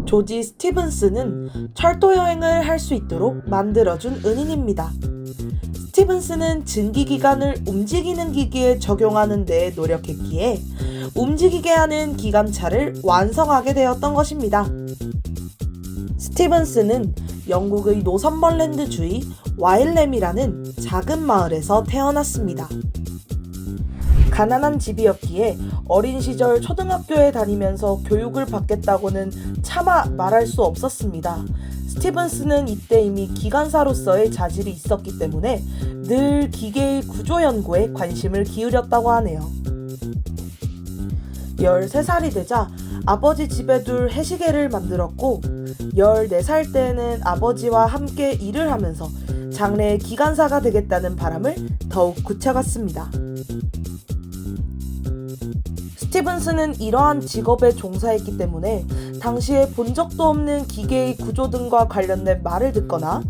조지 스티븐스는 철도 여행을 할 수 있도록 만들어준 은인입니다. 스티븐스는 증기기관을 움직이는 기기에 적용하는 데 노력했기에 움직이게 하는 기관차를 완성하게 되었던 것입니다. 스티븐스는 영국의 노선벌랜드 주의 와일램이라는 작은 마을에서 태어났습니다. 가난한 집이었기에 어린 시절 초등학교에 다니면서 교육을 받겠다고는 차마 말할 수 없었습니다. 스티븐스는 이때 이미 기관사로서의 자질이 있었기 때문에 늘 기계의 구조 연구에 관심을 기울였다고 하네요. 13살이 되자 아버지 집에 둘 해시계를 만들었고 14살 때에는 아버지와 함께 일을 하면서 장래의 기관사가 되겠다는 바람을 더욱 굳혀갔습니다. 스티븐스는 이러한 직업에 종사했기 때문에 당시에 본 적도 없는 기계의 구조 등과 관련된 말을 듣거나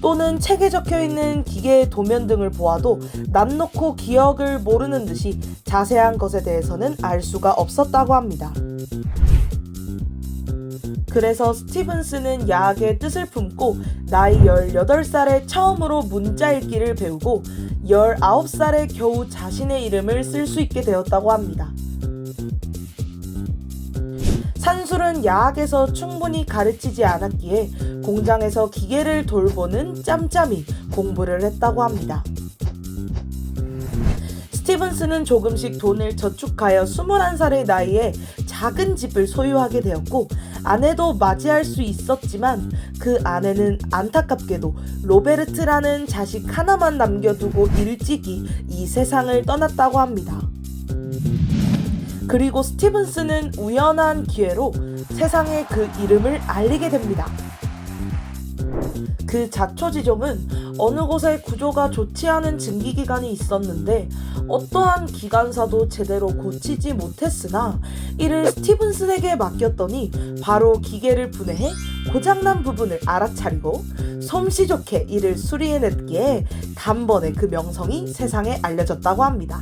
또는 책에 적혀있는 기계의 도면 등을 보아도 남 놓고 기억을 모르는 듯이 자세한 것에 대해서는 알 수가 없었다고 합니다. 그래서 스티븐스는 야학의 뜻을 품고 나이 18살에 처음으로 문자 읽기를 배우고 19살에 겨우 자신의 이름을 쓸 수 있게 되었다고 합니다. 산술은 야학에서 충분히 가르치지 않았기에 공장에서 기계를 돌보는 짬짬이 공부를 했다고 합니다. 스티븐스는 조금씩 돈을 저축하여 21살의 나이에 작은 집을 소유하게 되었고 아내도 맞이할 수 있었지만 그 아내는 안타깝게도 로베르트라는 자식 하나만 남겨두고 일찍이 이 세상을 떠났다고 합니다. 그리고 스티븐스는 우연한 기회로 세상에 그 이름을 알리게 됩니다. 그 자초지종은 어느 곳에 구조가 좋지 않은 증기기관이 있었는데 어떠한 기관사도 제대로 고치지 못했으나 이를 스티븐슨에게 맡겼더니 바로 기계를 분해해 고장난 부분을 알아차리고 솜씨 좋게 이를 수리해냈기에 단번에 그 명성이 세상에 알려졌다고 합니다.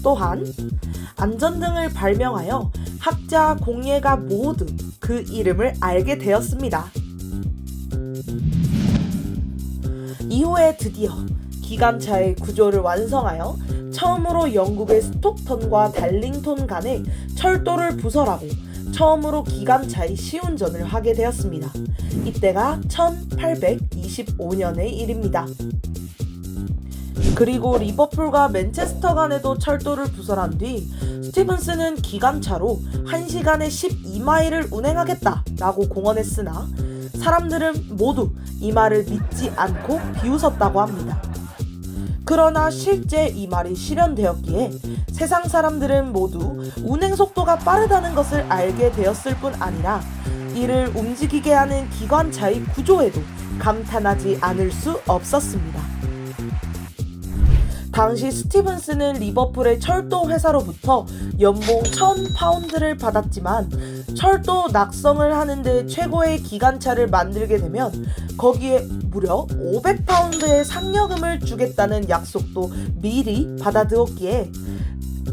또한 안전등을 발명하여 학자, 공예가 모두 그 이름을 알게 되었습니다. 이후에 드디어 기관차의 구조를 완성하여 처음으로 영국의 스톡턴과 달링턴 간에 철도를 부설하고 처음으로 기관차의 시운전을 하게 되었습니다. 이때가 1825년의 일입니다. 그리고 리버풀과 맨체스터 간에도 철도를 부설한 뒤 스티븐스는 기관차로 1시간에 12마일을 운행하겠다라고 공언했으나 사람들은 모두 이 말을 믿지 않고 비웃었다고 합니다. 그러나 실제 이 말이 실현되었기에 세상 사람들은 모두 운행 속도가 빠르다는 것을 알게 되었을 뿐 아니라 이를 움직이게 하는 기관차의 구조에도 감탄하지 않을 수 없었습니다. 당시 스티븐스는 리버풀의 철도 회사로부터 연봉 1,000파운드를 받았지만 철도 낙성을 하는데 최고의 기관차를 만들게 되면 거기에 무려 500파운드의 상여금을 주겠다는 약속도 미리 받아두었기에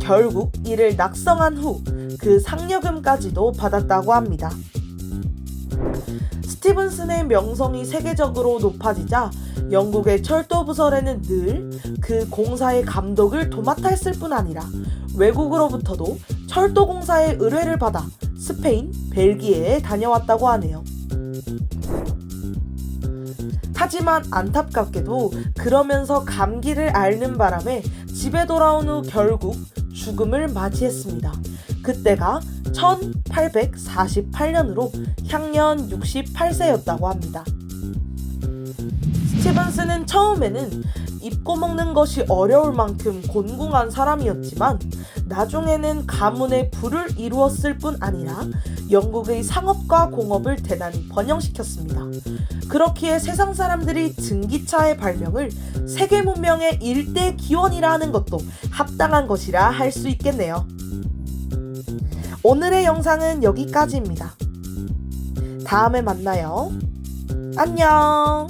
결국 이를 낙성한 후 그 상여금까지도 받았다고 합니다. 스티븐슨의 명성이 세계적으로 높아지자 영국의 철도 부설에는 늘 그 공사의 감독을 도맡아 했을 뿐 아니라 외국으로부터도 철도 공사의 의뢰를 받아 스페인, 벨기에에 다녀왔다고 하네요. 하지만 안타깝게도 그러면서 감기를 앓는 바람에 집에 돌아온 후 결국 죽음을 맞이했습니다. 그때가 1848년으로 향년 68세였다고 합니다. 스티븐스는 처음에는 입고 먹는 것이 어려울 만큼 곤궁한 사람이었지만 나중에는 가문의 부를 이루었을 뿐 아니라 영국의 상업과 공업을 대단히 번영시켰습니다. 그렇기에 세상 사람들이 증기차의 발명을 세계 문명의 일대 기원이라 하는 것도 합당한 것이라 할 수 있겠네요. 오늘의 영상은 여기까지입니다. 다음에 만나요. 안녕.